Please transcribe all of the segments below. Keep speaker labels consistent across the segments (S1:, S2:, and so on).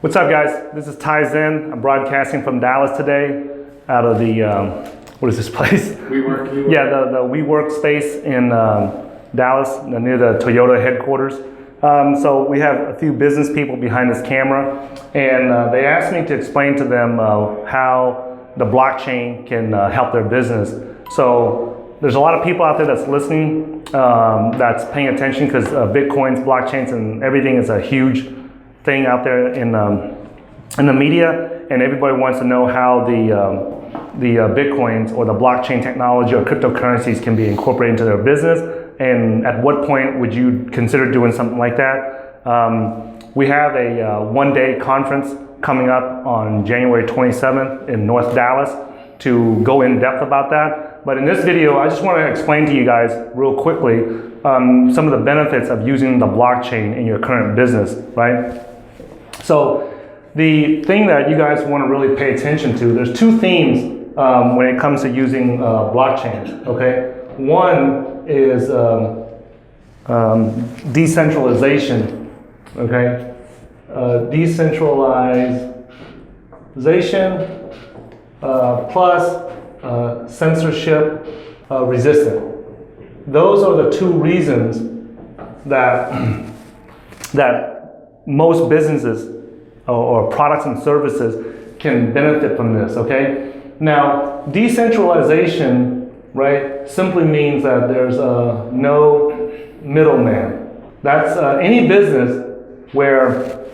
S1: What's up, guys? This is Ty Zen. I'm broadcasting from Dallas today, out of the what is this place?
S2: WeWork.
S1: Yeah, the WeWork space in Dallas, near the Toyota headquarters. So we have a few business people behind this camera, and they asked me to explain to them how the blockchain can help their business. So there's a lot of people out there that's listening, that's paying attention, because Bitcoins, blockchains, and everything is a huge thing out there in the media, and everybody wants to know how the Bitcoins or the blockchain technology or cryptocurrencies can be incorporated into their business, and at what point would you consider doing something like that. We have a one-day conference coming up on January 27th in North Dallas to go in depth about that. But in this video, I just want to explain to you guys real quickly some of the benefits of using the blockchain in your current business, right? So the thing that you guys want to really pay attention to, there's two themes when it comes to using blockchain, okay? One is decentralization, okay? Decentralization plus censorship resistant. Those are the two reasons that most businesses or products and services can benefit from this, okay? Now, decentralization, right, simply means that there's no middleman. That's any business where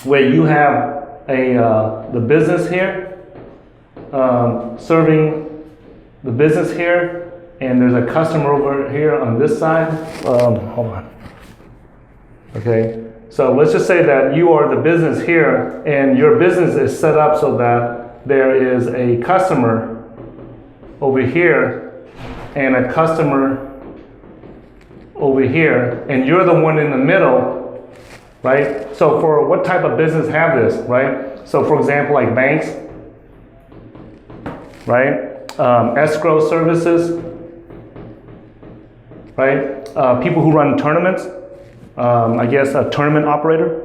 S1: you have the business here, serving the business here, and there's a customer over here on this side. Hold on. Okay. So let's just say that you are the business here, and your business is set up so that there is a customer over here and a customer over here, and you're the one in the middle, right? So for what type of business have this, right? So for example, like banks, right? Escrow services, right? People who run tournaments. I guess a tournament operator,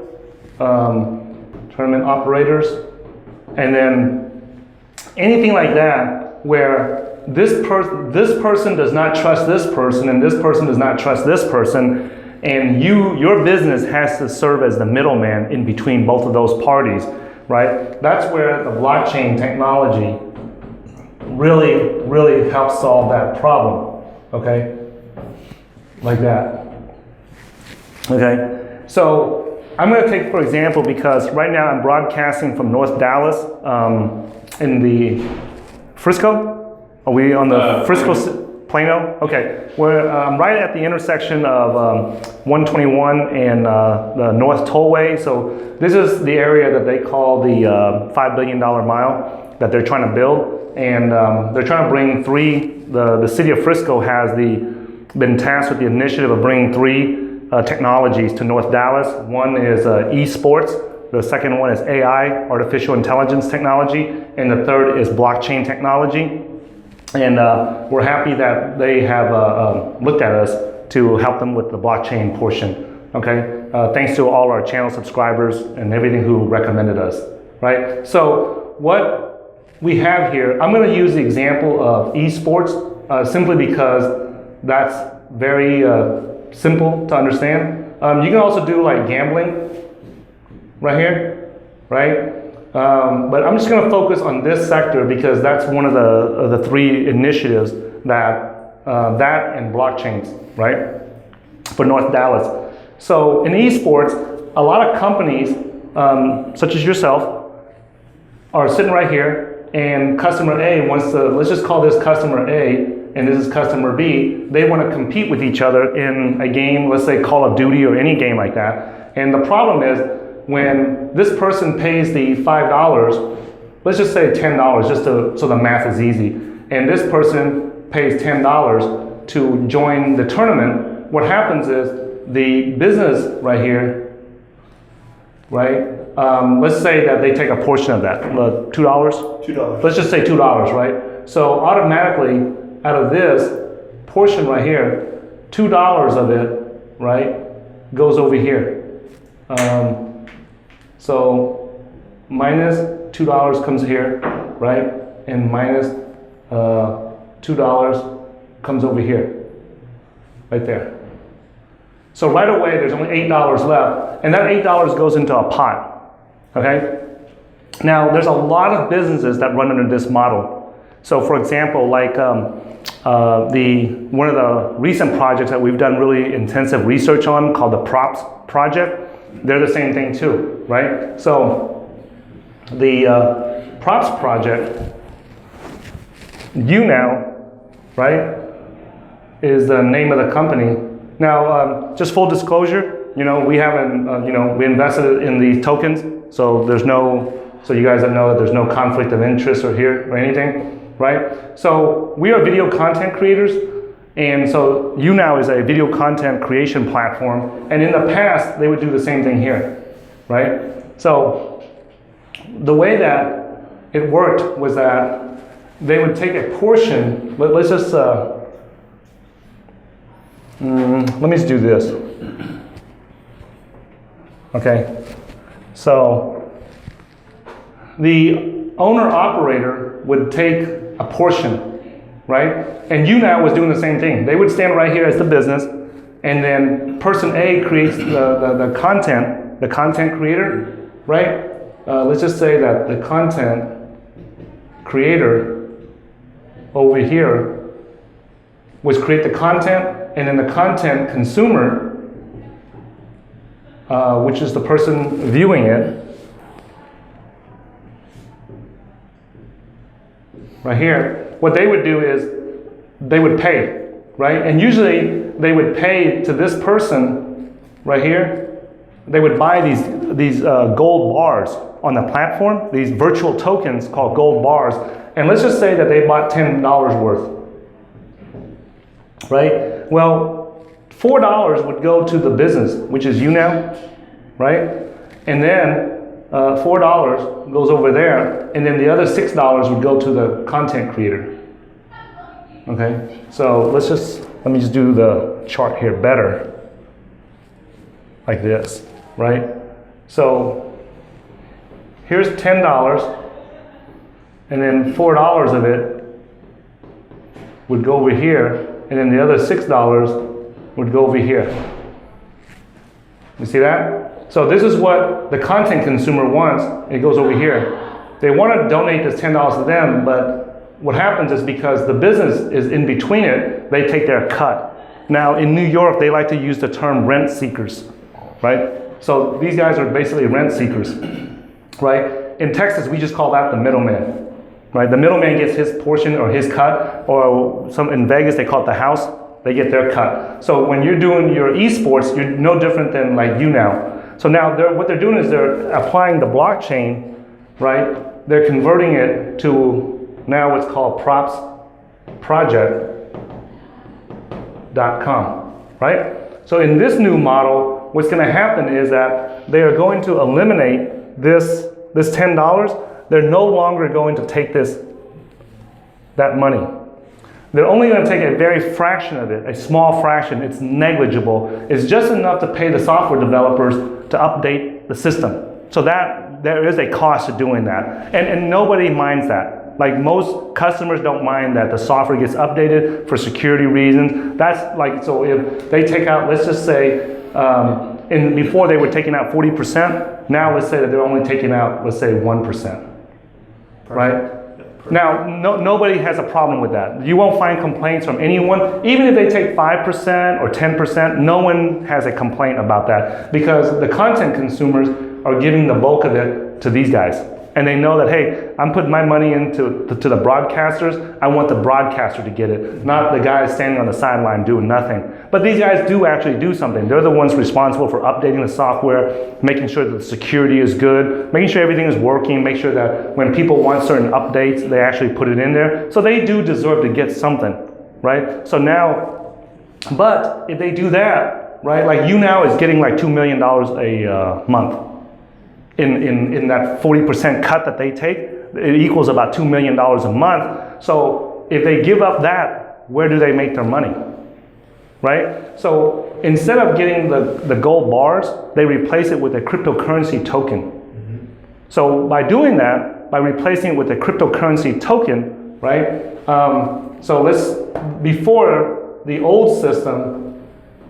S1: tournament operators, and then anything like that where this person does not trust this person, and this person does not trust this person, and your business has to serve as the middleman in between both of those parties, right? That's where the blockchain technology really helps solve that problem, okay? Like that. Okay, so I'm going to take, for example, because right now I'm broadcasting from North Dallas in the Frisco. Are we on the Plano? Okay, we're right at the intersection of 121 and the North Tollway. So this is the area that they call the $5 billion mile that they're trying to build, and they're trying to bring the city of Frisco has been tasked with the initiative of bringing three technologies to North Dallas. One is esports, the second one is AI, artificial intelligence technology, and the third is blockchain technology. And we're happy that they have looked at us to help them with the blockchain portion, okay? Thanks to all our channel subscribers and everything who recommended us, right? So what we have here, I'm gonna use the example of esports simply because that's very simple to understand. You can also do like gambling right here, right? But I'm just going to focus on this sector because that's one of the three initiatives that and blockchains, right, for North Dallas. So in esports, a lot of companies, such as yourself, are sitting right here, and customer A wants to, let's just call this customer A, and this is customer B. They want to compete with each other in a game, let's say Call of Duty or any game like that. And the problem is when this person pays the $5, let's just say $10, so the math is easy, and this person pays $10 to join the tournament, what happens is the business right here, right? Let's say that they take a portion of that, $2?
S2: $2.
S1: Let's just say $2, right? So automatically, out of this portion right here, $2 of it, right, goes over here. So minus $2 comes here, right? And minus $2 comes over here, right there. So right away, there's only $8 left, and that $8 goes into a pot, okay? Now, there's a lot of businesses that run under this model. So for example, like one of the recent projects that we've done really intensive research on called the Props Project, they're the same thing too, right? So the Props Project, YouNow, right, is the name of the company. Now, just full disclosure, we haven't, we invested in these tokens, so so you guys know that there's no conflict of interest or anything, right? So we are video content creators, and so YouNow is a video content creation platform, and in the past, they would do the same thing here, right? So the way that it worked was that they would take a portion, let's just, let me just do this. Okay, so the owner-operator would take a portion, right? And YouNow was doing the same thing. They would stand right here as the business, and then person A creates the content creator, right? Let's just say that the content creator over here was create the content, and then the content consumer, which is the person viewing it, right here, what they would do is they would pay, right? And usually they would pay to this person right here. They would buy these gold bars on the platform, these virtual tokens called gold bars. And let's just say that they bought $10 worth, right? Well, $4 would go to the business, which is YouNow, right? And then $4 goes over there, and then the other $6 would go to the content creator. Okay, so let me just do the chart here better, like this, right? So here's $10, and then $4 of it would go over here, and then the other $6 would go over here. You see that? So this is what the content consumer wants. It goes over here. They want to donate this $10 to them, but what happens is because the business is in between it, they take their cut. Now in New York, they like to use the term rent seekers, right? So these guys are basically rent seekers, right? In Texas, we just call that the middleman, right? The middleman gets his portion or his cut, or in Vegas, they call it the house. They get their cut. So when you're doing your esports, you're no different than like YouNow. So now what they're doing is they're applying the blockchain, right? They're converting it to now what's called propsproject.com, right? So in this new model, what's going to happen is that they are going to eliminate this $10. They're no longer going to take that money. They're only going to take a very fraction of it, a small fraction. It's negligible. It's just enough to pay the software developers to update the system. So that there is a cost to doing that. And nobody minds that. Like most customers don't mind that the software gets updated for security reasons. That's like, so if they take out, let's just say, before they were taking out 40%, now let's say that they're only taking out, let's say 1%, right? Now, nobody has a problem with that. You won't find complaints from anyone. Even if they take 5% or 10%, no one has a complaint about that because the content consumers are giving the bulk of it to these guys. And they know that, hey, I'm putting my money into the broadcasters. I want the broadcaster to get it, not the guys standing on the sideline doing nothing. But these guys do actually do something. They're the ones responsible for updating the software, making sure that the security is good, making sure everything is working, make sure that when people want certain updates, they actually put it in there. So they do deserve to get something, right? So now, but if they do that, right, like YouNow is getting like $2 million a month. In that 40% cut that they take, it equals about $2 million a month. So if they give up that, where do they make their money? Right? So instead of getting the gold bars, they replace it with a cryptocurrency token. So by doing that, by replacing it with a cryptocurrency token, right? Before the old system,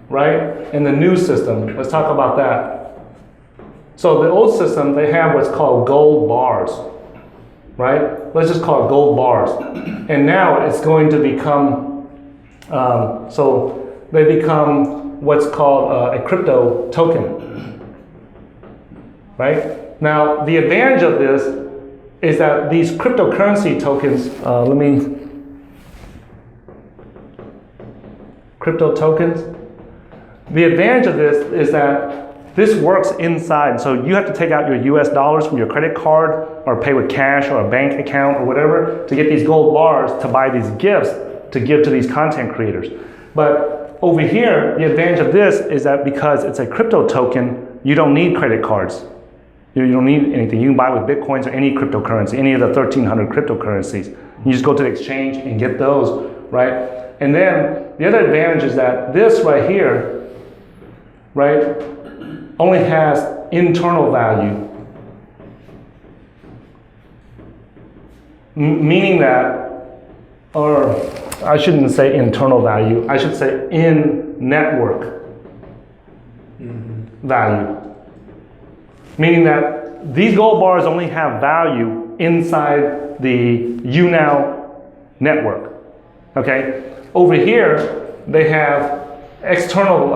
S1: right, and the new system, let's talk about that. So the old system, they have what's called gold bars, right? Let's just call it gold bars. And now it's going to become, so they become what's called a crypto token, right? Now, the advantage of this is that these cryptocurrency tokens, crypto tokens, the advantage of this is that this works inside. So you have to take out your US dollars from your credit card or pay with cash or a bank account or whatever to get these gold bars to buy these gifts to give to these content creators. But over here, the advantage of this is that because it's a crypto token, you don't need credit cards. You don't need anything. You can buy with Bitcoins or any cryptocurrency, any of the 1,300 cryptocurrencies. You just go to the exchange and get those, right? And then the other advantage is that this right here, right, only has internal value. Meaning that, or I shouldn't say internal value, I should say in-network value. Meaning that these gold bars only have value inside the YouNow network, okay? Over here, they have external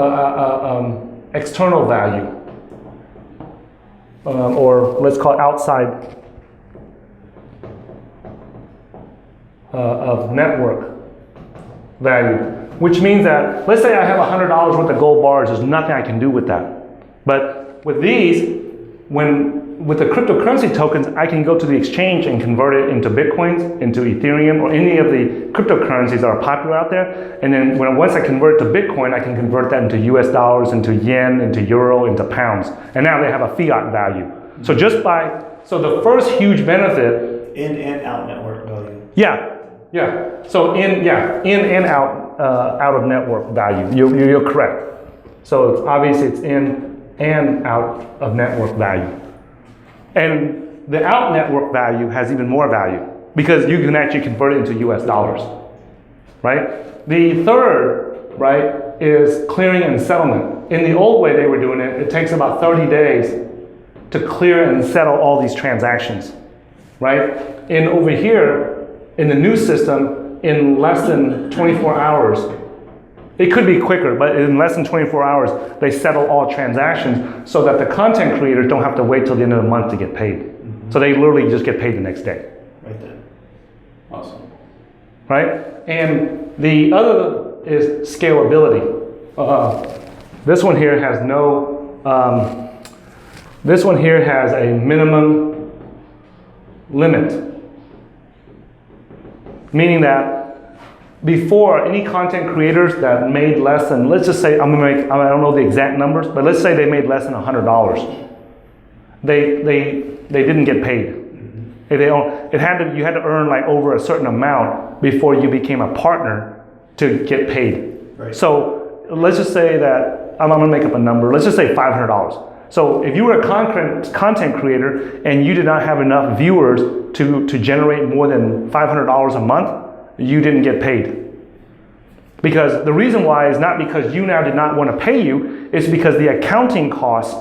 S1: value, or let's call it outside of network value, which means that, let's say I have $100 worth of gold bars, there's nothing I can do with that. But with these, with the cryptocurrency tokens, I can go to the exchange and convert it into Bitcoins, into Ethereum, or any of the cryptocurrencies that are popular out there. And then once I convert it to Bitcoin, I can convert that into US dollars, into yen, into euro, into pounds. And now they have a fiat value. So so the first huge benefit.
S2: In and out network value.
S1: Yeah. So in and out of network value. You're correct. So obviously it's in and out of network value. And the out network value has even more value because you can actually convert it into US dollars, right? The third, right, is clearing and settlement. In the old way they were doing it, it takes about 30 days to clear and settle all these transactions, right? And over here, in the new system, in less than 24 hours, it could be quicker, but in less than 24 hours, they settle all transactions so that the content creators don't have to wait till the end of the month to get paid. So they literally just get paid the next day.
S2: Right there. Awesome.
S1: Right? And the other is scalability. This one here has this one here has a minimum limit. Meaning that before, any content creators that made less than, let's just say, I don't know the exact numbers, but let's say they made less than $100. They didn't get paid. You had to earn like over a certain amount before you became a partner to get paid. Right. So let's just say that, I'm gonna make up a number, let's just say $500. So if you were a content creator and you did not have enough viewers to generate more than $500 a month, you didn't get paid. Because the reason why is not because YouNow did not want to pay you, it's because the accounting costs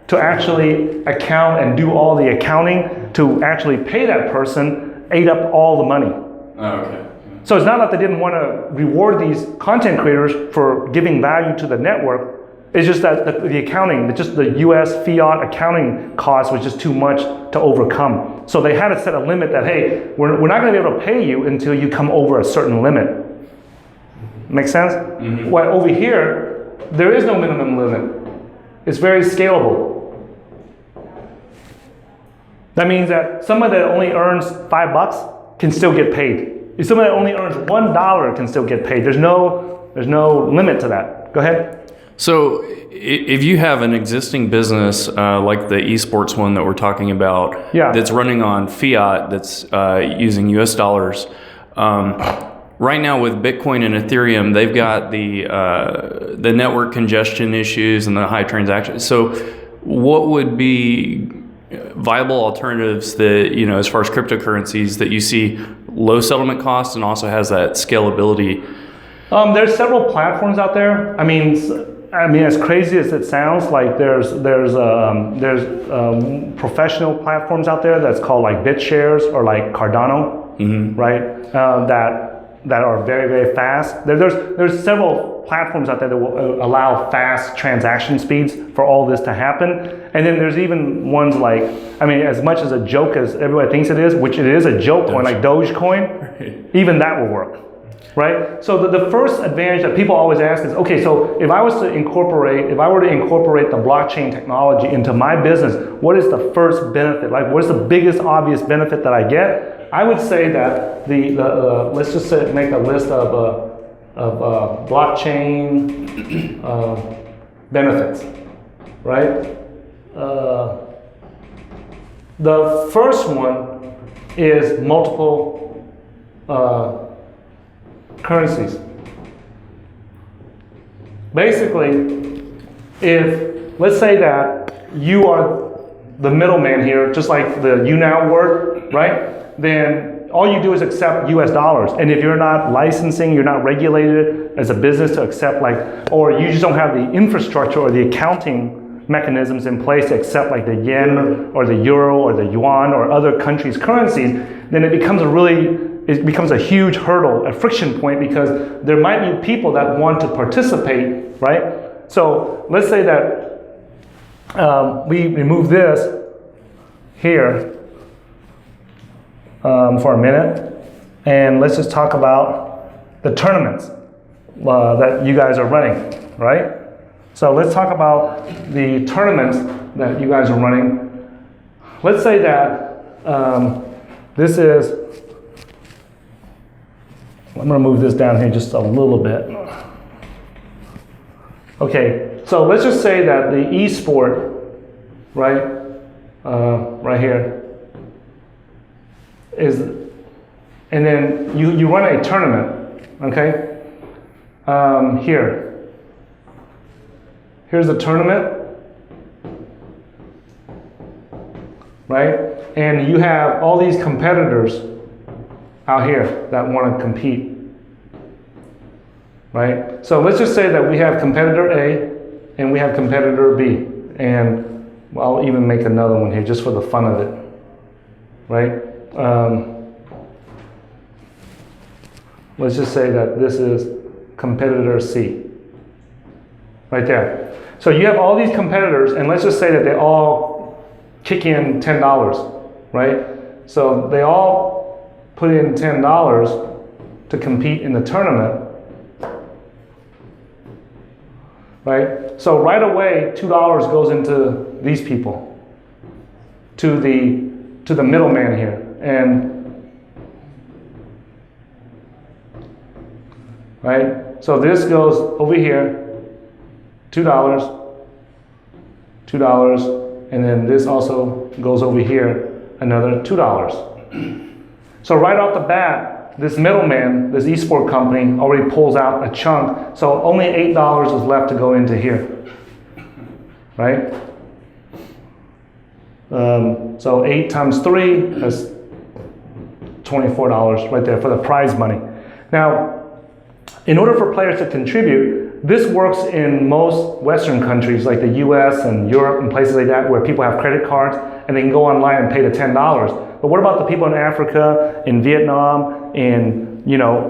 S1: to actually account and do all the accounting to actually pay that person ate up all the money.
S3: Oh, okay.
S1: So it's not that they didn't want to reward these content creators for giving value to the network. It's just that the accounting, just the US fiat accounting cost was just too much to overcome. So they had to set a limit that, hey, we're not going to be able to pay you until you come over a certain limit. Make sense? Mm-hmm. Well, over here, there is no minimum limit. It's very scalable. That means that somebody that only earns $5 can still get paid. If somebody that only earns $1 can still get paid. There's no limit to that. Go ahead.
S3: So if you have an existing business like the esports one that we're talking about, that's running on fiat, that's using US dollars, right now with Bitcoin and Ethereum, they've got the network congestion issues and the high transactions. So what would be viable alternatives that, as far as cryptocurrencies, that you see low settlement costs and also has that scalability?
S1: There's several platforms out there. I mean, as crazy as it sounds, like there's professional platforms out there that's called like BitShares or like Cardano, right? That are very, very fast. There's several platforms out there that will allow fast transaction speeds for all this to happen. And then there's even ones like, as much as a joke as everybody thinks it is, which it is a joke coin, like Dogecoin, even that will work, right? So the first advantage that people always ask is, okay, so if I were to incorporate the blockchain technology into my business, what is the first benefit? Like, what's the biggest obvious benefit that I get? I would say that let's just make a list of blockchain benefits, right? The first one is multiple currencies. Basically, if let's say that you are the middleman here, just like the YouNow word, right? Then all you do is accept US dollars. And if you're not licensing, you're not regulated as a business to accept or you just don't have the infrastructure or the accounting mechanisms in place to accept like the yen or the euro or the yuan or other countries' currencies, then it becomes a huge hurdle, a friction point, because there might be people that want to participate, right? So let's say that we remove this here for a minute, and let's just talk about the tournaments that you guys are running, right? So let's talk about the tournaments that you guys are running. Let's say that this is, I'm gonna move this down here just a little bit. Okay, so let's just say that the esport, right, right here, is, and then you run a tournament, okay? Here's the tournament, right? And you have all these competitors out here that want to compete, right? So let's just say that we have competitor A and we have competitor B, and I'll even make another one here just for the fun of it, right? Let's just say that this is competitor C, right there. So you have all these competitors, and let's just say that they all kick in $10, right? So they all put in $10 to compete in the tournament, right? So right away, $2 goes into these people, to the middleman here, and right? So this goes over here, $2, and then this also goes over here, another $2. So right off the bat, this middleman, this esport company, already pulls out a chunk, so only $8 is left to go into here, right? So 8 times 3, that's $24 right there for the prize money. Now, in order for players to contribute, this works in most Western countries like the US and Europe and places like that where people have credit cards and they can go online and pay the $10. But what about the people in Africa, in Vietnam, in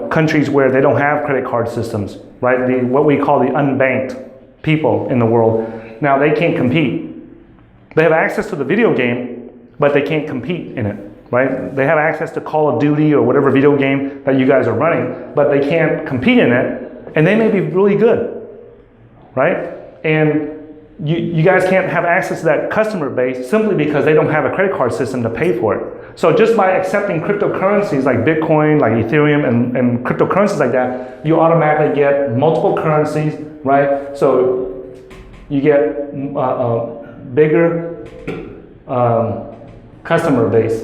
S1: countries where they don't have credit card systems, right? What we call the unbanked people in the world. Now they can't compete. They have access to the video game, but they can't compete in it, right? They have access to Call of Duty or whatever video game that you guys are running, but they can't compete in it, and they may be really good, right? And you guys can't have access to that customer base simply because they don't have a credit card system to pay for it. So just by accepting cryptocurrencies like Bitcoin, like Ethereum, and cryptocurrencies like that, you automatically get multiple currencies, right? So you get bigger customer base,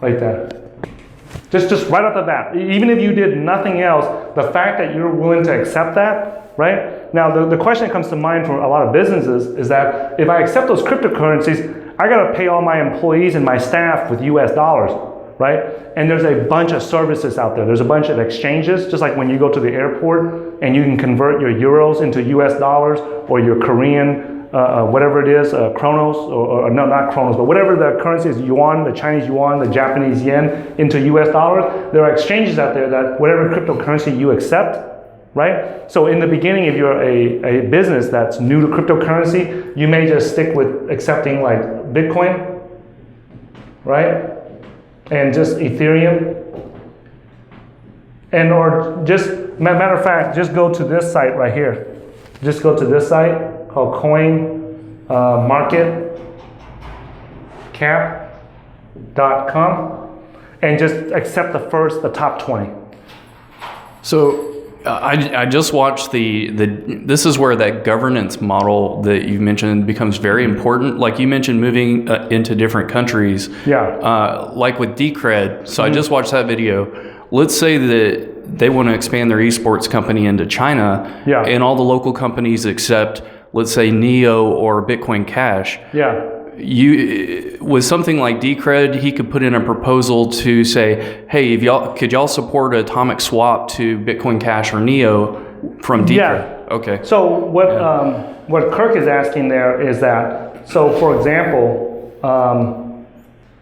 S1: right there. Just right off the bat, even if you did nothing else, the fact that you're willing to accept that, right? Now, the question that comes to mind for a lot of businesses is that if I accept those cryptocurrencies, I got to pay all my employees and my staff with US dollars, right? And there's a bunch of services out there. There's a bunch of exchanges, just like when you go to the airport and you can convert your euros into US dollars or your Korean, whatever it is, Kronos, or no, not Kronos, but whatever the currency is, yuan, the Chinese yuan, the Japanese yen, into US dollars. There are exchanges out there that whatever cryptocurrency you accept, right? So in the beginning, if you're a business that's new to cryptocurrency, you may just stick with accepting like Bitcoin, right? And just Ethereum. And or just, matter of fact, just go to this site right here. Just go to this site called coinmarketcap.com and just accept the top 20.
S3: So I just watched this is where that governance model that you mentioned becomes very important. Like you mentioned, moving into different countries.
S1: Yeah.
S3: Like with Decred. So I just watched that video. Let's say that they want to expand their esports company into China.
S1: Yeah.
S3: And all the local companies accept, let's say, Neo or Bitcoin Cash.
S1: Yeah.
S3: With something like Decred, he could put in a proposal to say, hey, could y'all support Atomic Swap to Bitcoin Cash or Neo from Decred?
S1: Yeah.
S3: Okay.
S1: So what Kirk is asking there is that, so for example,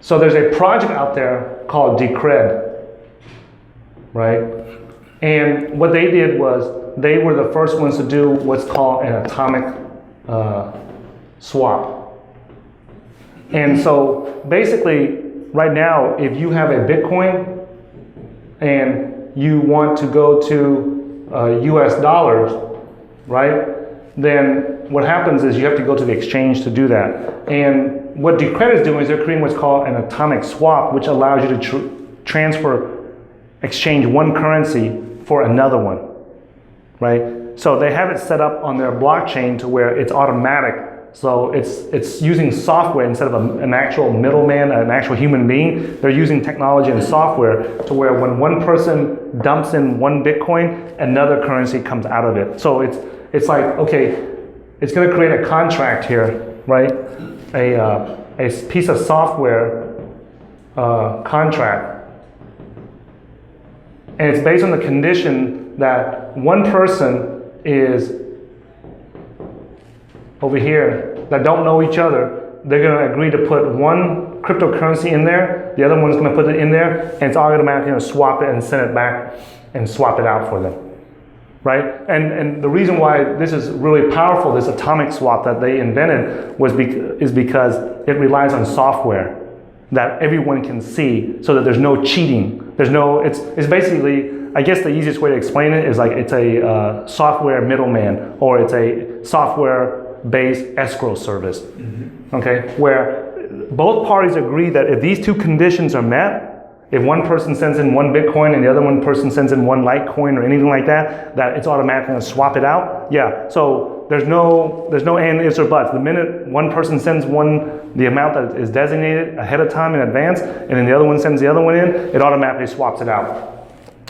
S1: so there's a project out there called Decred, right? And what they did was they were the first ones to do what's called an atomic swap. And so basically, right now, if you have a Bitcoin and you want to go to US dollars, right? Then what happens is you have to go to the exchange to do that. And what Decred is doing is they're creating what's called an atomic swap, which allows you to exchange one currency for another one, right? So they have it set up on their blockchain to where it's automatic. So it's using software instead of an actual middleman, an actual human being. They're using technology and software to where when one person dumps in one Bitcoin, another currency comes out of it. So it's like, okay, it's going to create a contract here, right? A piece of software contract. And it's based on the condition that one person is over here that don't know each other. They're going to agree to put one cryptocurrency in there, the other one's going to put it in there, and it's automatically going to swap it and send it back and swap it out for them, right? And the reason why this is really powerful, this atomic swap that they invented, is because it relies on software that everyone can see, so that there's no cheating. It's basically, I guess the easiest way to explain it is like it's a software middleman, or it's a software-based escrow service, okay? Where both parties agree that if these two conditions are met, if one person sends in one Bitcoin and the other one person sends in one Litecoin or anything like that, that it's automatically gonna swap it out. Yeah, so there's no and ifs or buts. The minute one person sends the amount that is designated ahead of time in advance, and then the other one sends the other one in, it automatically swaps it out.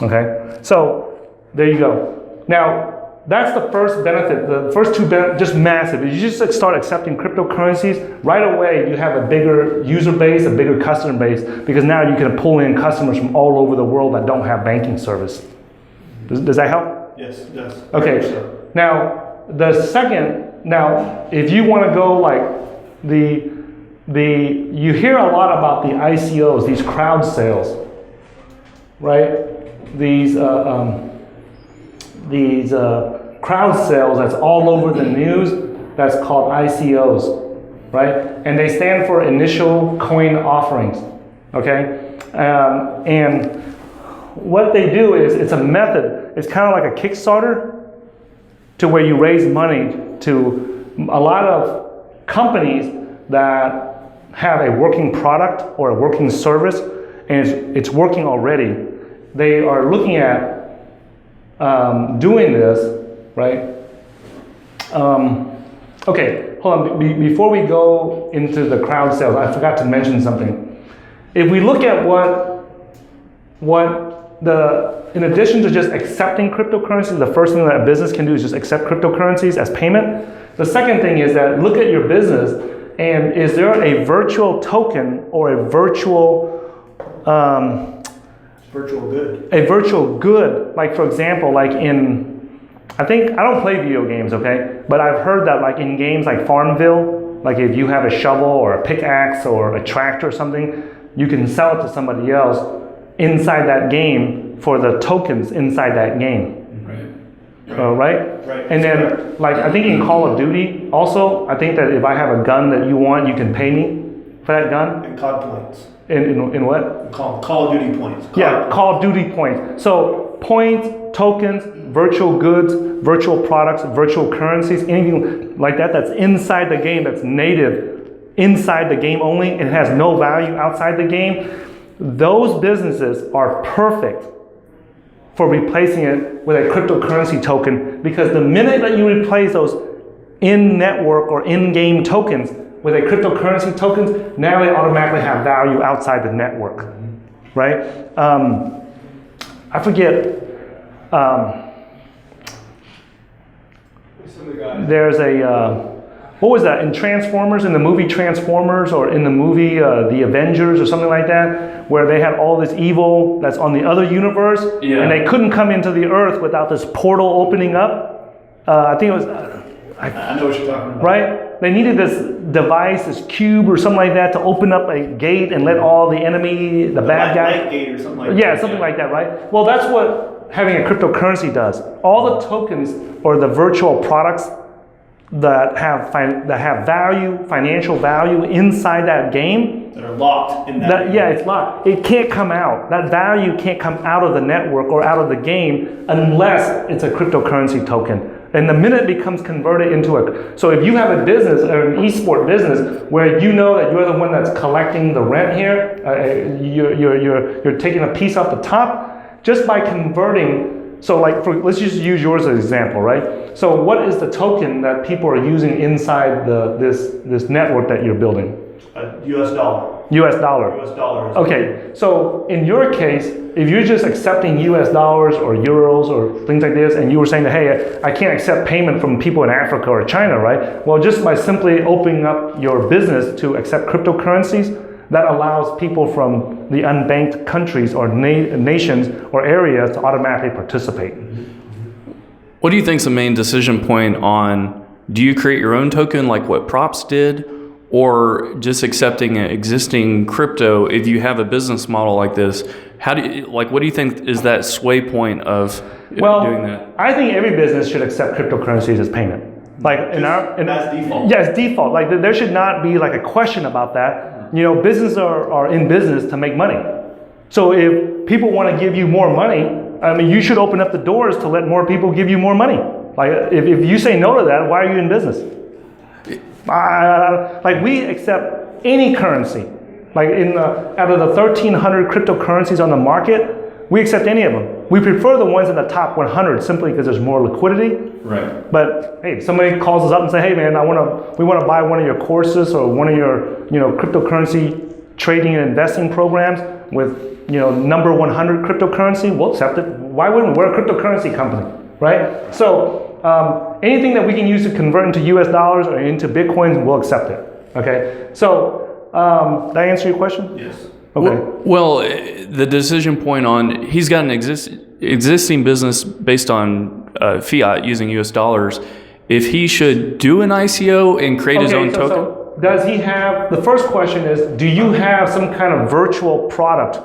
S1: Okay, so there you go. Now, that's the first benefit. The first two benefits, just massive. If you just start accepting cryptocurrencies, right away you have a bigger user base, a bigger customer base, because now you can pull in customers from all over the world that don't have banking service. Does that help?
S2: Yes, it does.
S1: Okay, now the second, if you want to go like you hear a lot about the ICOs, these crowd sales, right? These crowd sales that's all over the news, that's called ICOs, right? And they stand for initial coin offerings, okay? And what they do is, it's a method, it's kind of like a Kickstarter, to where you raise money to a lot of companies that have a working product or a working service, and it's working already. They are looking at doing this, right? Okay, hold on. Before we go into the crowd sales, I forgot to mention something. If we look at what the in addition to just accepting cryptocurrencies, the first thing that a business can do is just accept cryptocurrencies as payment. The second thing is that look at your business, and is there a virtual token or a virtual
S2: Virtual good.
S1: a virtual good, like for example, like I don't play video games, okay? But I've heard that like in games like Farmville, like if you have a shovel or a pickaxe or a tractor or something, you can sell it to somebody else inside that game for the tokens inside that game. Right? And then like I think in Call of Duty also, I think that if I have a gun that you want, you can pay me for that gun.
S2: And COD points.
S1: In what?
S2: Call of Duty points.
S1: Call of Duty points. So points, tokens, virtual goods, virtual products, virtual currencies, anything like that that's inside the game, that's native inside the game only, and has no value outside the game. Those businesses are perfect for replacing it with a cryptocurrency token, because the minute that you replace those in-network or in-game tokens with a cryptocurrency tokens, now they automatically have value outside the network, right? I forget, there's what was that, in Transformers, in the movie Transformers, or in the movie The Avengers or something like that, where they had all this evil that's on the other universe, and they couldn't come into the Earth without this portal opening up. I think it was...
S2: I know what you're talking about.
S1: Right? They needed this device, this cube or something like that, to open up a gate and let all the enemy, the bad guys...
S2: Light gate or something like that.
S1: Yeah, something like that, right? Well, that's what having a cryptocurrency does. All the tokens or the virtual products that have value, financial value inside that game.
S2: That are locked in that game.
S1: Yeah, it's locked. It can't come out. That value can't come out of the network or out of the game unless it's a cryptocurrency token. And the minute it becomes converted into so if you have a business or an esport business where you know that you're the one that's collecting the rent here, you're taking a piece off the top, just by converting. So like, let's just use yours as an example, right? So what is the token that people are using inside this network that you're building?
S2: US dollar.
S1: US dollar.
S2: US dollar.
S1: Okay, so in your case, if you're just accepting US dollars or euros or things like this, and you were saying that, hey, I can't accept payment from people in Africa or China, right? Well, just by simply opening up your business to accept cryptocurrencies, that allows people from the unbanked countries or nations or areas to automatically participate.
S3: What do you think is the main decision point on, do you create your own token like what Props did, or just accepting an existing crypto? If you have a business model like this, what do you think is that sway point of doing that?
S1: I think every business should accept cryptocurrencies as payment. Like
S2: as default.
S1: Yeah, it's default. Like there should not be like a question about that. You know, businesses are in business to make money. So if people want to give you more money, I mean, you should open up the doors to let more people give you more money. Like if you say no to that, why are you in business? Like we accept any currency. Like out of the 1,300 cryptocurrencies on the market, we accept any of them. We prefer the ones in the top 100 simply because there's more liquidity.
S3: Right.
S1: But hey, if somebody calls us up and say, "Hey, man, we want to buy one of your courses or one of your, cryptocurrency trading and investing programs with, number 100 cryptocurrency," we'll accept it. Why wouldn't we? We're a cryptocurrency company, right? So anything that we can use to convert into US dollars or into Bitcoins, we'll accept it. Okay. So did I answer your question?
S2: Yes.
S1: Okay.
S3: Well, the decision point on, he's got an existing business based on fiat using US dollars. If he should do an ICO and create his own token?
S1: So does he have, the first question is, do you have some kind of virtual product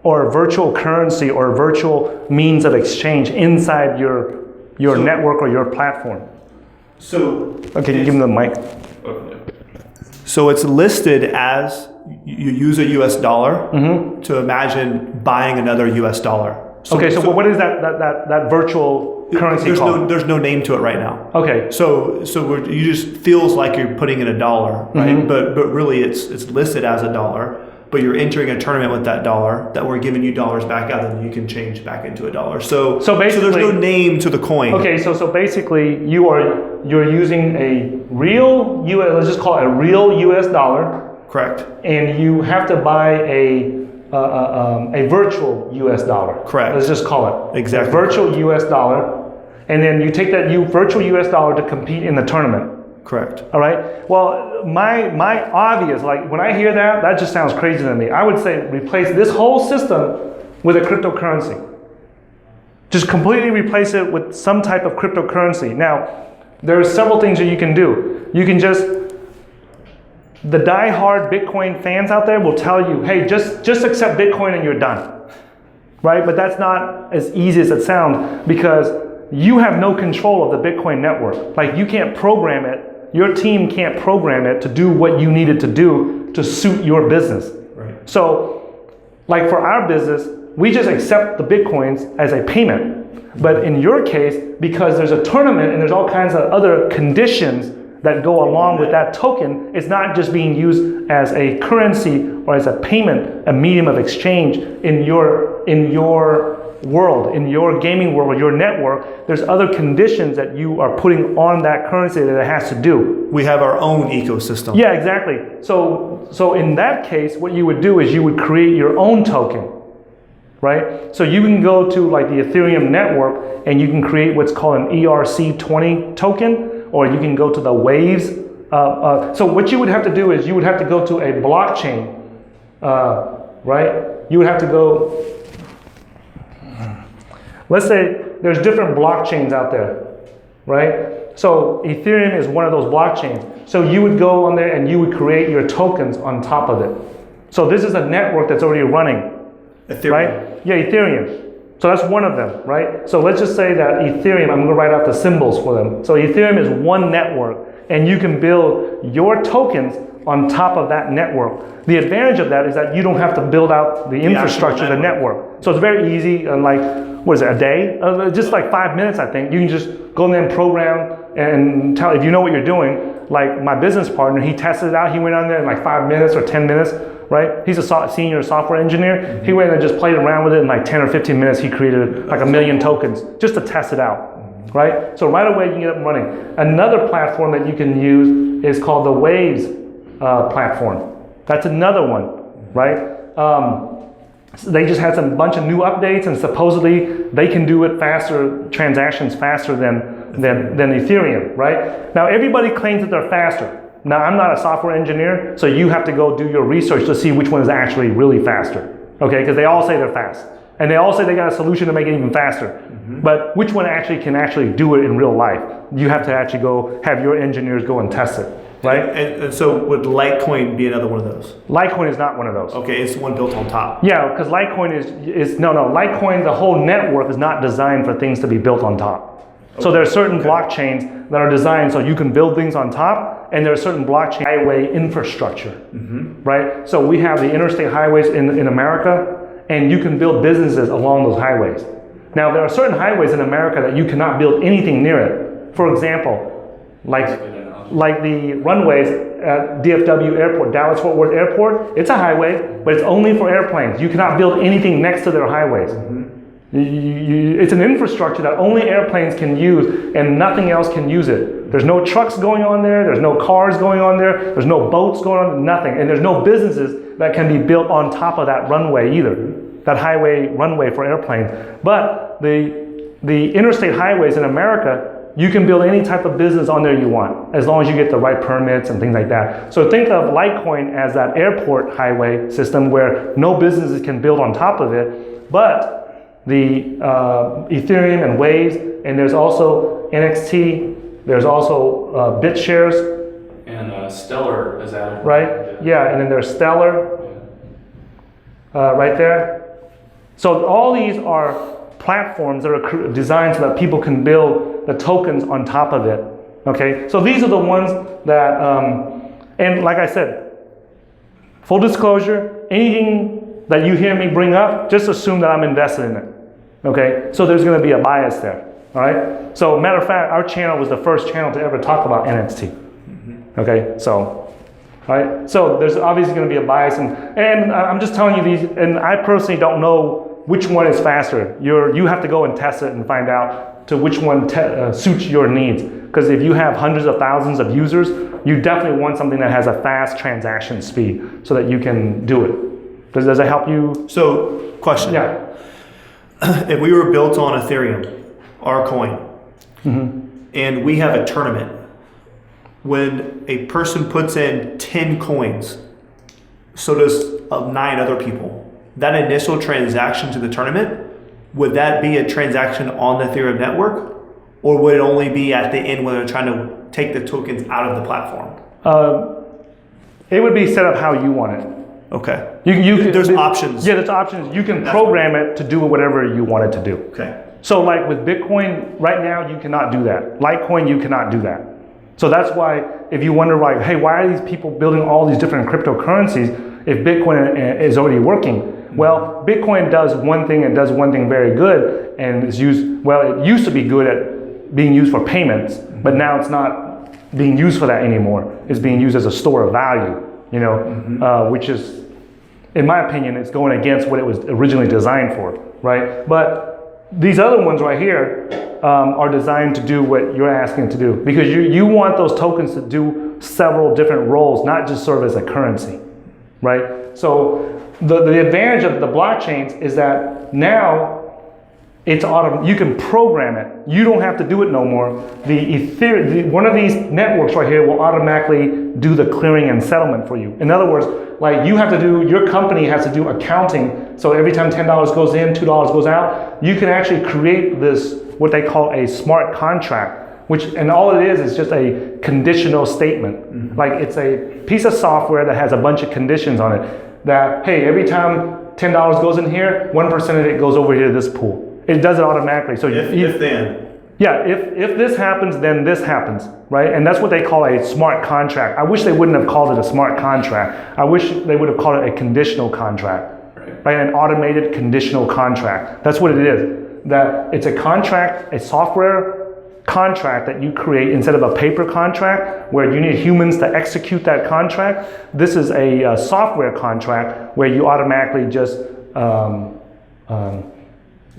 S1: or virtual currency or virtual means of exchange inside your network or your platform? Okay, you give him the mic.
S2: So it's listed as you use a US dollar to imagine buying another US dollar.
S1: So what is that virtual currency called?
S2: There's no name to it right now.
S1: Okay.
S2: So you just feels like you're putting in a dollar, right? But really it's listed as a dollar. But you're entering a tournament with that dollar that we're giving you dollars back out, and you can change back into a dollar. So there's no name to the coin.
S1: Okay, so basically you're using a real let's just call it a real US dollar.
S2: Correct.
S1: And you have to buy a a virtual US dollar.
S2: Correct.
S1: Let's just call it.
S2: Exactly.
S1: A virtual US dollar. And then you take that virtual US dollar to compete in the tournament.
S2: Correct.
S1: All right. Well, my obvious, like when I hear that, that just sounds crazy to me. I would say replace this whole system with a cryptocurrency. Just completely replace it with some type of cryptocurrency. Now, there are several things that you can do. You can the die-hard Bitcoin fans out there will tell you, hey, just accept Bitcoin and you're done. Right? But that's not as easy as it sounds, because you have no control of the Bitcoin network. Like, you can't program it. Your team can't program it to do what you need it to do to suit your business.
S2: Right.
S1: So, like for our business, we just accept the Bitcoins as a payment. But in your case, because there's a tournament and there's all kinds of other conditions that go along with that token, it's not just being used as a currency or as a payment, a medium of exchange in your world, in your gaming world, your network. There's other conditions that you are putting on that currency that it has to do.
S2: We have our own ecosystem.
S1: Yeah, exactly. So in that case, what you would do is you would create your own token, right? So you can go to like the Ethereum network and you can create what's called an ERC20 token, or you can go to the Waves. So what you would have to do is you would have to go to a blockchain, right? You would have to go. Let's say there's different blockchains out there, right? So Ethereum is one of those blockchains. So you would go on there and you would create your tokens on top of it. So this is a network that's already running,
S2: Ethereum.
S1: Right? Yeah, Ethereum. So that's one of them, right? So let's just say that Ethereum, I'm gonna write out the symbols for them. So Ethereum is one network, and you can build your tokens on top of that network. The advantage of that is that you don't have to build out the infrastructure, the network. So it's very easy, like, what is it, a day? Just like 5 minutes, I think. You can just go in there and program and tell, if you know what you're doing. Like my business partner, he tested it out. He went on there in like 5 minutes or 10 minutes, right? He's a senior software engineer. Mm-hmm. He went in and just played around with it in like 10 or 15 minutes. He created like 1 million tokens just to test it out, right? So right away you can get up and running. Another platform that you can use is called the Waves platform. That's another one, right? So they just had some bunch of new updates, and supposedly they can do it faster, transactions faster than Ethereum, right? Now everybody claims that they're faster. Now I'm not a software engineer, so you have to go do your research to see which one is actually really faster, okay? Because they all say they're fast, and they all say they got a solution to make it even faster. Mm-hmm. But which one can actually do it in real life? You have to actually go have your engineers go and test it. Right?
S2: And so would Litecoin be another one of those?
S1: Litecoin is not one of those.
S2: Okay, it's the one built on top.
S1: Yeah, because Litecoin is Litecoin, the whole network is not designed for things to be built on top. Okay. So there are certain blockchains that are designed so you can build things on top, and there are certain blockchain highway infrastructure, mm-hmm. right? So we have the interstate highways in America, and you can build businesses along those highways. Now there are certain highways in America that you cannot build anything near it. For example, like the runways at DFW Airport, Dallas-Fort Worth Airport, it's a highway, but it's only for airplanes. You cannot build anything next to their highways. Mm-hmm. It's an infrastructure that only airplanes can use, and nothing else can use it. There's no trucks going on there, there's no cars going on there, there's no boats going on, nothing. And there's no businesses that can be built on top of that runway either, that runway for airplanes. But the interstate highways in America, you can build any type of business on there you want, as long as you get the right permits and things like that. So think of Litecoin as that airport highway system where no businesses can build on top of it, but the Ethereum and Waves, and there's also NXT, there's also BitShares.
S3: And Stellar is added.
S1: Right, yeah, and then there's Stellar, right there. So all these are platforms that are designed so that people can build the tokens on top of it, okay? So these are the ones that, and like I said, full disclosure, anything that you hear me bring up, just assume that I'm invested in it, okay? So there's gonna be a bias there, all right? So matter of fact, our channel was the first channel to ever talk about NXT, okay? So, all right? So there's obviously gonna be a bias, and I'm just telling you these, and I personally don't know which one is faster. You have to go and test it and find out to which one suits your needs. Because if you have hundreds of thousands of users, you definitely want something that has a fast transaction speed so that you can do it. Does that help you?
S2: So, question.
S1: Yeah.
S2: If we were built on Ethereum, our coin, and we have a tournament, when a person puts in 10 coins, so does 9 other people. That initial transaction to the tournament, would that be a transaction on the Ethereum network? Or would it only be at the end when they're trying to take the tokens out of the platform?
S1: It would be set up how you want it.
S2: Okay.
S1: There's
S2: options.
S1: Yeah, there's options. You can program it to do whatever you want it to do.
S2: Okay.
S1: So like with Bitcoin, right now you cannot do that. Litecoin, you cannot do that. So that's why if you wonder like, hey, why are these people building all these different cryptocurrencies if Bitcoin is already working? Well, Bitcoin does one thing and does one thing very good and is used, well, it used to be good at being used for payments, but now it's not being used for that anymore. It's being used as a store of value, which is, in my opinion, it's going against what it was originally designed for, right? But these other ones right here are designed to do what you're asking to do, because you want those tokens to do several different roles, not just serve as a currency, right? So the advantage of the blockchains is that now it's you can program it. You don't have to do it no more. One of these networks right here will automatically do the clearing and settlement for you. In other words, like your company has to do accounting. So every time $10 goes in, $2 goes out, you can actually create this, what they call a smart contract, and all it is just a conditional statement. Like it's a piece of software that has a bunch of conditions on it that, hey, every time $10 goes in here, 1% of it goes over here to this pool. It does it automatically. So
S2: if then.
S1: Yeah, if this happens, then this happens, right? And that's what they call a smart contract. I wish they wouldn't have called it a smart contract. I wish they would have called it a conditional contract, right? An automated conditional contract. That's what it is. That it's a contract, a software contract that you create instead of a paper contract where you need humans to execute that contract. This is a software contract where you automatically just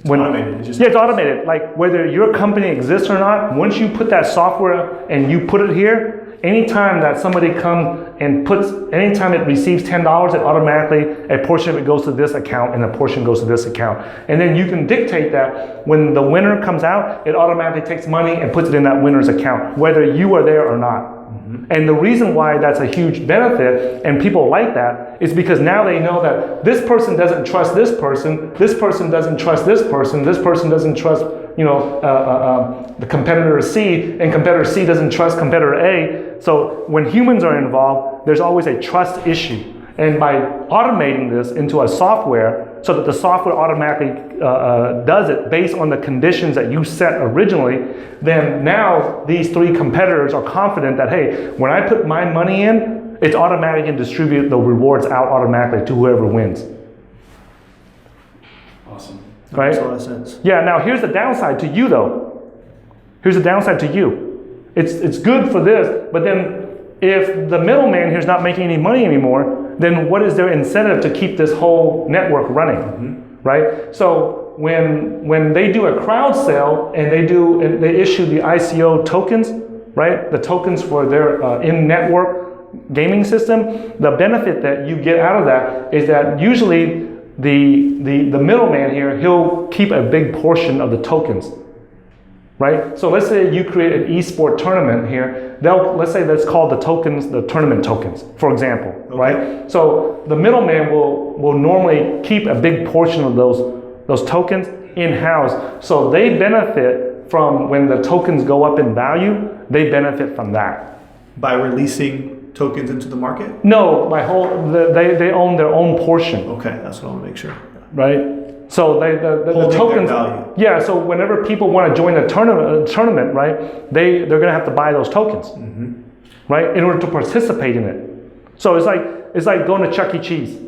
S1: it's automated. Like whether your company exists or not, once you put that software and you put it here, anytime that somebody comes and anytime it receives $10, it automatically, a portion of it goes to this account and a portion goes to this account. And then you can dictate that when the winner comes out, it automatically takes money and puts it in that winner's account, whether you are there or not. And the reason why that's a huge benefit and people like that is because now they know that this person doesn't trust this person doesn't trust this person doesn't trust the competitor C, and competitor C doesn't trust competitor A. So when humans are involved, there's always a trust issue. And by automating this into a software so that the software automatically does it based on the conditions that you set originally, then now these 3 competitors are confident that, hey, when I put my money in, it's automatic and distribute the rewards out automatically to whoever wins.
S3: Awesome.
S1: Right?
S2: That makes a lot of sense.
S1: Yeah, now here's the downside to you though. Here's the downside to you. It's good for this, but then if the middleman here is not making any money anymore, then what is their incentive to keep this whole network running, right? So when they do a crowd sale and they issue the ICO tokens, right? The tokens for their in-network gaming system, the benefit that you get out of that is that usually the middleman here, he'll keep a big portion of the tokens. Right? So let's say you create an esport tournament here. Let's say that's called the tournament tokens, for example, right? So the middleman will normally keep a big portion of those tokens in-house. So they benefit from when the tokens go up in value, they benefit from that.
S2: By releasing tokens into the market?
S1: No, they own their own portion.
S2: Okay, that's what I want to make sure.
S1: Right? So the tokens, yeah. So whenever people want to join the tournament, right, they're going to have to buy those tokens, right, in order to participate in it. So it's like going to Chuck E. Cheese,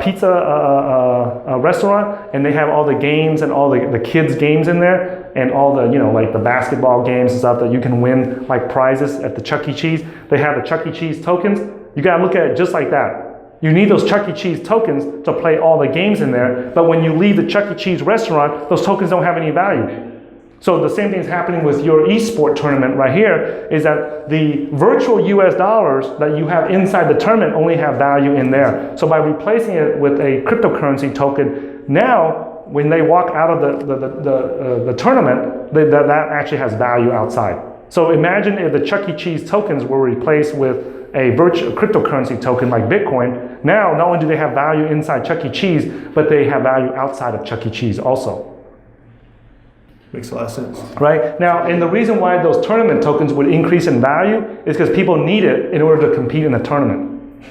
S1: pizza restaurant, and they have all the games and all the kids' games in there, and all the like the basketball games and stuff that you can win like prizes at the Chuck E. Cheese. They have the Chuck E. Cheese tokens. You got to look at it just like that. You need those Chuck E. Cheese tokens to play all the games in there, but when you leave the Chuck E. Cheese restaurant, those tokens don't have any value. So the same thing is happening with your esport tournament right here, is that the virtual US dollars that you have inside the tournament only have value in there. So by replacing it with a cryptocurrency token, now when they walk out of the tournament, that actually has value outside. So imagine if the Chuck E. Cheese tokens were replaced with a virtual cryptocurrency token like Bitcoin. Now, not only do they have value inside Chuck E. Cheese, but they have value outside of Chuck E. Cheese also.
S2: Makes a lot of sense.
S1: Right? Now, and the reason why those tournament tokens would increase in value is because people need it in order to compete in the tournament.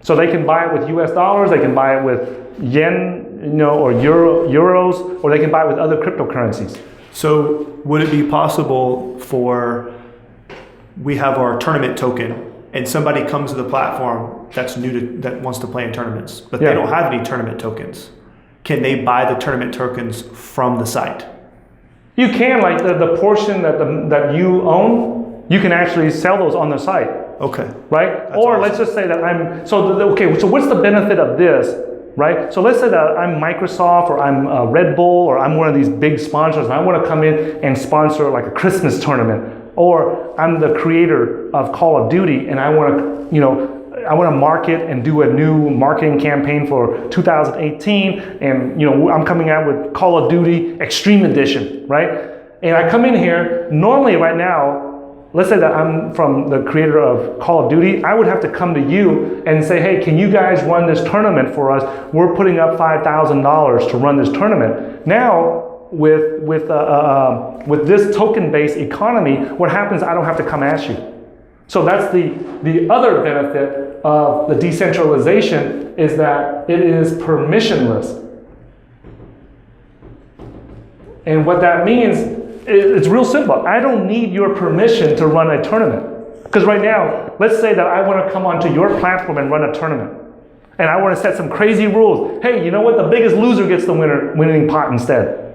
S1: So they can buy it with US dollars, they can buy it with yen, or euros, or they can buy it with other cryptocurrencies.
S2: So would it be possible we have our tournament token and somebody comes to the platform that wants to play in tournaments, but they don't have any tournament tokens? Can they buy the tournament tokens from the site?
S1: You can, like the portion that you own, you can actually sell those on the site.
S2: Okay.
S1: Right? Or awesome. Let's just say that so what's the benefit of this? Right? So let's say that I'm Microsoft or I'm Red Bull or I'm one of these big sponsors and I want to come in and sponsor like a Christmas tournament. Or I'm the creator of Call of Duty and I want to market and do a new marketing campaign for 2018 and I'm coming out with Call of Duty Extreme Edition, right? And I come in here, normally right now, let's say that I'm from the creator of Call of Duty, I would have to come to you and say, hey, can you guys run this tournament for us? We're putting up $5,000 to run this tournament. Now, with this token-based economy, what happens, I don't have to come ask you. So that's the other benefit of the decentralization is that it is permissionless. And what that means, it's real simple. I don't need your permission to run a tournament. Because right now, let's say that I want to come onto your platform and run a tournament. And I want to set some crazy rules. Hey, you know what? The biggest loser gets the winning pot instead.